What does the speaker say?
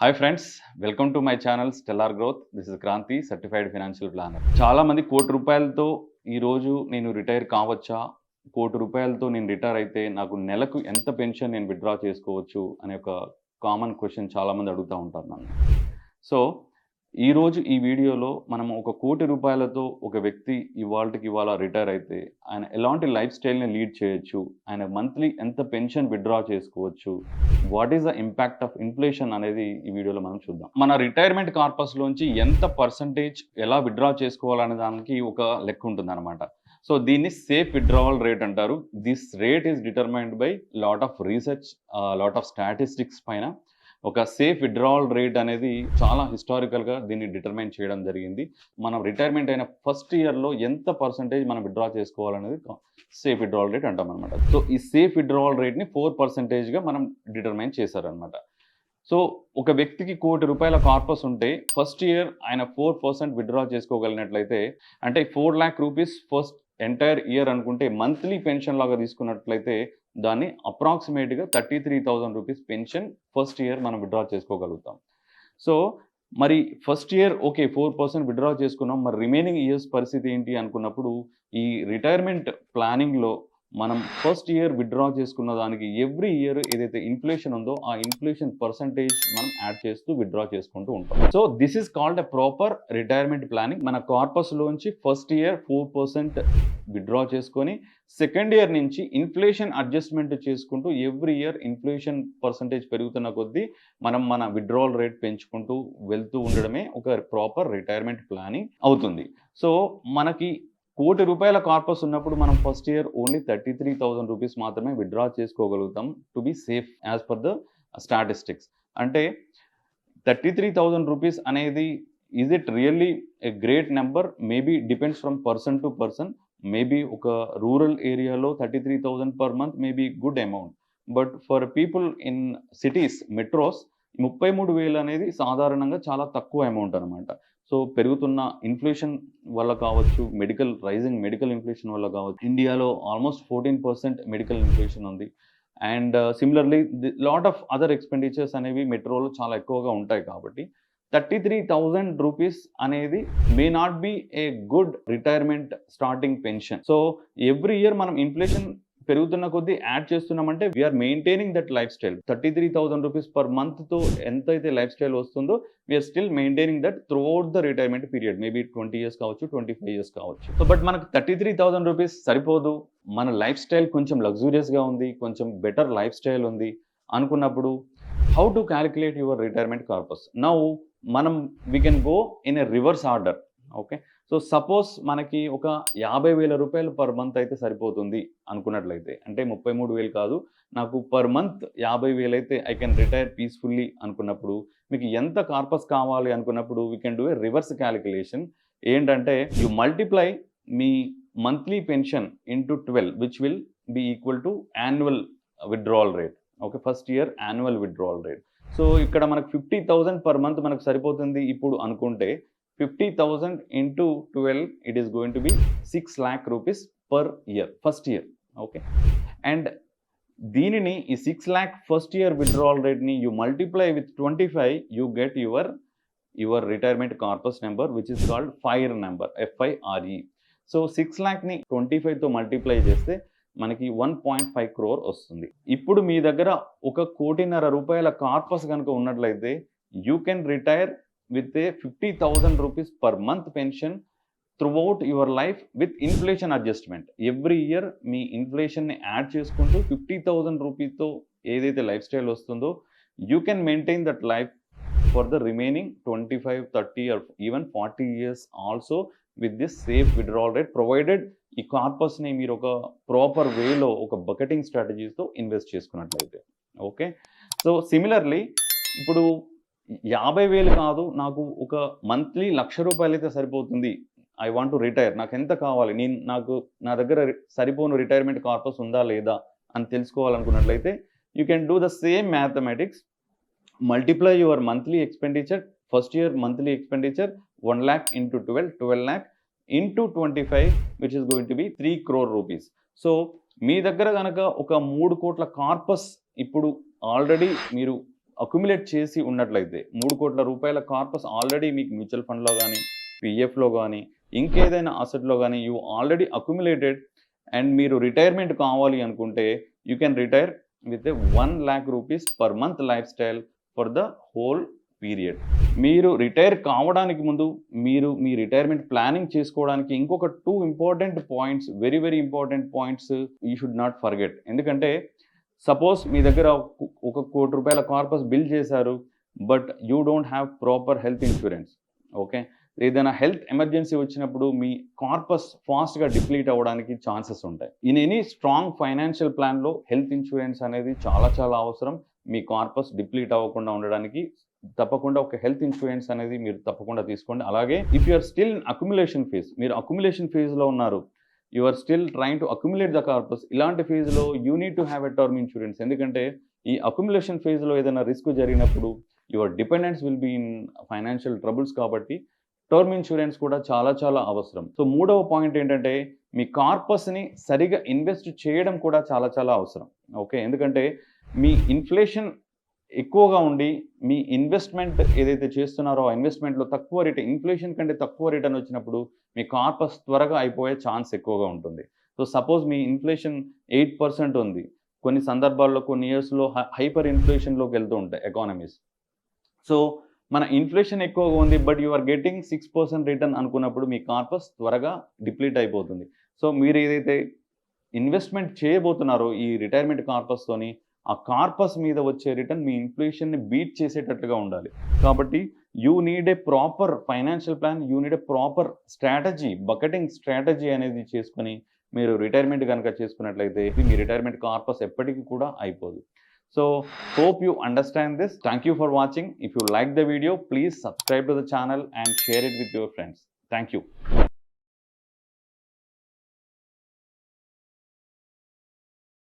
Hi friends, welcome to my channel stellar growth. This is Kranthi, certified financial planner. చాలామంది ₹1,00,00,000తో ఈరోజు నేను retire కావచ్చా, ₹1,00,00,000తో నేను రిటైర్ అయితే నాకు నెలకు ఎంత పెన్షన్ నేను విత్‌డ్రా చేసుకోవచ్చు అనే ఒక కామన్ క్వెషన్ చాలామంది అడుగుతూ ఉంటారు నన్ను. సో ఈరోజు ఈ వీడియోలో మనం ఒక ₹1,00,00,000తో ఒక వ్యక్తి ఇవాల్టికి ఇవాళ రిటైర్ అయితే ఆయన ఎలాంటి లైఫ్ స్టైల్‌ని లీడ్ చేయొచ్చు, ఆయన మంత్లీ ఎంత పెన్షన్ విత్‌డ్రా చేసుకోవచ్చు, what is the impact of inflation అనేది ఈ వీడియోలో మనం చూద్దాం. మన రిటైర్మెంట్ కార్పస్‌లోంచి ఎంత పర్సెంటేజ్ ఎలా విత్‌డ్రా చేసుకోవాలనే దానికి ఒక లెక్క ఉంటుందన్నమాట. సో దీన్ని సేఫ్ విత్‌డ్రావల్ రేట్ అంటారు. This rate is determined by lot of research, lot of statistics పైన ఒక సేఫ్ విత్‌డ్రావల్ రేట్ అనేది చాలా హిస్టారికల్‌గా దీన్ని డిటర్మైన్ చేయడం జరిగింది. మనం రిటైర్మెంట్ అయిన ఫస్ట్ ఇయర్‌లో ఎంత పర్సెంటేజ్ మనం విత్‌డ్రా చేసుకోవాలనేది సేఫ్ విత్‌డ్రావల్ రేట్ అంటామనమాట. సో ఈ సేఫ్ విత్‌డ్రావల్ రేట్‌ని 4%గా మనం డిటర్మైన్ చేశారనమాట. సో ఒక వ్యక్తికి ₹1,00,00,000 కార్పస్ ఉంటే ఫస్ట్ ఇయర్ ఆయన 4% విత్‌డ్రా చేసుకోగలిగినట్లయితే, అంటే ₹4,00,000 ఫస్ట్ ఎంటైర్ ఇయర్ అనుకుంటే మంత్లీ పెన్షన్ లాగా తీసుకున్నట్లయితే దాన్ని అప్రాక్సిమేట్‌గా ₹33,000 పెన్షన్ ఫస్ట్ ఇయర్ మనం విత్‌డ్రా చేసుకోగలుగుతాం. సో మరి ఫస్ట్ ఇయర్ ఓకే 4% విత్‌డ్రా చేసుకున్నాం. మరి రిమైనింగ్ ఇయర్స్ పరిస్థితి ఏంటి అనుకున్నప్పుడు ఈ రిటైర్మెంట్ ప్లానింగ్‌లో మనం ఫస్ట్ ఇయర్ విత్‌డ్రా చేసుకున్న దానికి ఎవ్రీ ఇయర్ ఏదైతే ఇన్‌ఫ్లేషన్ ఉందో ఆ ఇన్‌ఫ్లేషన్ పర్సెంటేజ్ మనం యాడ్ చేస్తూ విత్‌డ్రా చేసుకుంటూ ఉంటాం. So this is called a proper retirement planning. మన కార్పస్‌లోంచి ఫస్ట్ ఇయర్ 4% విత్‌డ్రా చేసుకొని సెకండ్ ఇయర్ నుంచి ఇన్‌ఫ్లేషన్ అడ్జస్ట్‌మెంట్ చేసుకుంటూ ఎవ్రీ ఇయర్ ఇన్‌ఫ్లేషన్ పర్సెంటేజ్ పెరుగుతున్న కొద్దీ మనం మన విత్‌డ్రావల్ రేట్ పెంచుకుంటూ వెళ్తూ ఉండడమే ఒక ప్రాపర్ రిటైర్మెంట్ ప్లానింగ్ అవుతుంది. సో మనకి ₹1,00,00,000 కార్పస్ ఉన్నప్పుడు మనం ఫస్ట్ ఇయర్ ఓన్లీ ₹33,000 మాత్రమే విత్‌డ్రా చేసుకోగలుగుతాం to be safe as per the statistics. అంటే ₹33,000 అనేది is it really a great number? Maybe depends from person to person. Maybe ఒక రూరల్ ఏరియాలో 33,000 per month may be good amount. But for people in cities, metros 33,000 అనేది సాధారణంగా చాలా తక్కువ amount అనమాట. So పెరుగుతున్న ఇన్‌ఫ్లేషన్ వల్ల కావచ్చు, రైజింగ్ మెడికల్ ఇన్‌ఫ్లేషన్ వల్ల కావచ్చు, ఇండియాలో ఆల్మోస్ట్ 14% మెడికల్ ఇన్‌ఫ్లేషన్ ఉంది. And similarly lot of other expenditures అనేవి మెట్రోలో చాలా ఎక్కువగా ఉంటాయి కాబట్టి ₹33,000 అనేది may not be a good retirement starting pension. So every year మనం ఇన్‌ఫ్లేషన్ పెరుగుతున్న కొద్దీ యాడ్ చేస్తున్నామంటే we are maintaining that lifestyle. ₹33,000 per మంత్‌తో ఎంతైతే లైఫ్ స్టైల్ వస్తుందో we are still maintaining that throughout the retirement period. Maybe 20 years కావచ్చు, 25 years కావచ్చు. So but మనకు ₹33,000 సరిపోదు, మన లైఫ్ స్టైల్ కొంచెం లగ్జూరియస్‌గా ఉంది, కొంచెం బెటర్ లైఫ్ స్టైల్ ఉంది అనుకున్నప్పుడు how to calculate your retirement corpus? Now we can go in a reverse order. Okay. So suppose మనకి ఒక ₹50,000 పర్ మంత్ అయితే సరిపోతుంది అనుకున్నట్లయితే, అంటే 33,000 కాదు, నాకు పర్ మంత్ 50,000 అయితే ఐ కెన్ రిటైర్ పీస్‌ఫుల్లీ అనుకున్నప్పుడు, మీకు ఎంత కార్పస్ కావాలి అనుకున్నప్పుడు we can do a reverse calculation. ఏంటంటే యూ మల్టిప్లై మీ monthly pension into 12 which will be equal to annual withdrawal rate. Okay. First year annual withdrawal rate. So ఇక్కడ మనకు 50,000 per month మనకు సరిపోతుంది ఇప్పుడు అనుకుంటే 50,000 into 12 it is going to be ₹6,00,000 per year first year. Okay. And దీనిని ఈ 6,00,000 first year withdrawal రేట్‌ని you multiply with 25 you get your retirement corpus number which is called fire number, FIRE. So 6,00,000ని 25తో multiply చేస్తే మనకి 1.5 crore వస్తుంది. ఇప్పుడు మీ దగ్గర ఒక ₹1,50,00,000 కార్పస్ కనుక ఉన్నట్లయితే you can retire with a ₹50,000 per month pension throughout your life with inflation adjustment. Every year మీ ఇన్‌ఫ్లేషన్‌ని యాడ్ చేసుకుంటూ ₹50,000తో ఏదైతే లైఫ్ స్టైల్ వస్తుందో you can maintain that life for the remaining 25, 30 or even 40 years also with this safe withdrawal rate provided ఈ కార్పస్‌ని మీరు ఒక ప్రాపర్ వేలో ఒక బకెటింగ్ స్ట్రాటజీస్‌తో ఇన్వెస్ట్ చేసుకున్నట్లయితే. ఓకే. సో సిమిలర్‌లీ ఇప్పుడు 50,000 కాదు, నాకు ఒక మంత్లీ ₹1,00,000 అయితే సరిపోతుంది. I want to retire. నాకెంత కావాలి? నా దగ్గర సరిపోను రిటైర్మెంట్ కార్పస్ ఉందా లేదా అని తెలుసుకోవాలనుకున్నట్లయితే you can do the same mathematics. Multiply your monthly expenditure, first year monthly expenditure 1,00,000 into 12, 12,00,000 into 25 which is going to be ₹3 crore. So మీ దగ్గర గనక ఒక 3 కోట్ల కార్పస్ ఇప్పుడు ఆల్రెడీ మీరు అక్యుములేట్ చేసి ఉన్నట్లయితే 3 కోట్ల రూపాయల కార్పస్ ఆల్రెడీ మీకు మ్యూచువల్ ఫండ్లో కానీ పిఎఫ్లో కానీ ఇంకేదైనా అసెట్లో కానీ యూ ఆల్రెడీ అక్యుములేటెడ్ అండ్ మీరు రిటైర్మెంట్ కావాలి అనుకుంటే you can retire with 1 lakh rupees per month life style for the whole period. మీరు రిటైర్ కావడానికి ముందు మీరు మీ రిటైర్మెంట్ ప్లానింగ్ చేసుకోవడానికి ఇంకొక 2 important points, very very important points you should not forget. ఎందుకంటే సపోజ్ మీ దగ్గర 1 కోటి రూపాయల కార్పస్ బిల్ చేశారు, but you don't have proper health insurance. Okay, ఏదైనా హెల్త్ ఎమర్జెన్సీ వచ్చినప్పుడు మీ కార్పస్ ఫాస్ట్గా డిప్లీట్ అవ్వడానికి ఛాన్సెస్ ఉంటాయి. ఇన్ ఎనీ స్ట్రాంగ్ ఫైనాన్షియల్ ప్లాన్లో హెల్త్ ఇన్సూరెన్స్ అనేది చాలా చాలా అవసరం. మీ కార్పస్ డిప్లీట్ అవ్వకుండా ఉండడానికి తప్పకుండా ఒక హెల్త్ ఇన్సూరెన్స్ అనేది మీరు తప్పకుండా తీసుకోండి. అలాగే if you are still in accumulation phase, మీరు అక్యుములేషన్ ఫేజ్లో ఉన్నారు, you are still trying to accumulate the corpus, ఇలాంటి ఫేజ్లో you need to have a term insurance. ఎందుకంటే ఈ అక్యుములేషన్ ఫేజ్లో ఏదైనా రిస్క్ జరిగినప్పుడు your dependence will be in financial troubles, కాబట్టి టర్మ్ ఇన్సూరెన్స్ కూడా చాలా చాలా అవసరం. సో 3వ పాయింట్ ఏంటంటే మీ కార్పస్ని సరిగా ఇన్వెస్ట్ చేయడం కూడా చాలా చాలా అవసరం. ఓకే, ఎందుకంటే మీ ఇన్ఫ్లేషన్ ఎక్కువగా ఉండి మీ ఇన్వెస్ట్మెంట్ ఏదైతే చేస్తున్నారో ఆ ఇన్వెస్ట్మెంట్లో తక్కువ రిటర్న్, ఇన్ఫ్లేషన్ కంటే తక్కువ రిటర్న్ వచ్చినప్పుడు మీ కార్పస్ త్వరగా అయిపోయే ఛాన్స్ ఎక్కువగా ఉంటుంది. సో సపోజ్ మీ ఇన్ఫ్లేషన్ 8% ఉంది, కొన్ని సందర్భాల్లో కొన్ని ఇయర్స్లో హైపర్ ఇన్ఫ్లేషన్లోకి వెళ్తూ ఉంటాయి ఎకానమీస్. సో మన ఇన్ఫ్లేషన్ ఎక్కువగా ఉంది but you are getting 6% return అనుకున్నప్పుడు మీ కార్పస్ త్వరగా డిప్లీట్ అయిపోతుంది. సో మీరు ఏదైతే ఇన్వెస్ట్మెంట్ చేయబోతున్నారో ఈ రిటైర్మెంట్ కార్పస్తోని, ఆ కార్పస్ మీద వచ్చే రిటర్న్ మీ ఇన్ఫ్లేషన్ని బీట్ చేసేటట్టుగా ఉండాలి. కాబట్టి you need a proper financial plan, you need a proper strategy, bucketing strategy అనేది చేసుకొని మీరు రిటైర్మెంట్ కనుక చేసుకున్నట్లయితే మీ రిటైర్మెంట్ కార్పస్ ఎప్పటికీ కూడా అయిపోదు. So hope you understand this. Thank you for watching. If you like the video, please subscribe to the channel and share it with your friends. Thank you.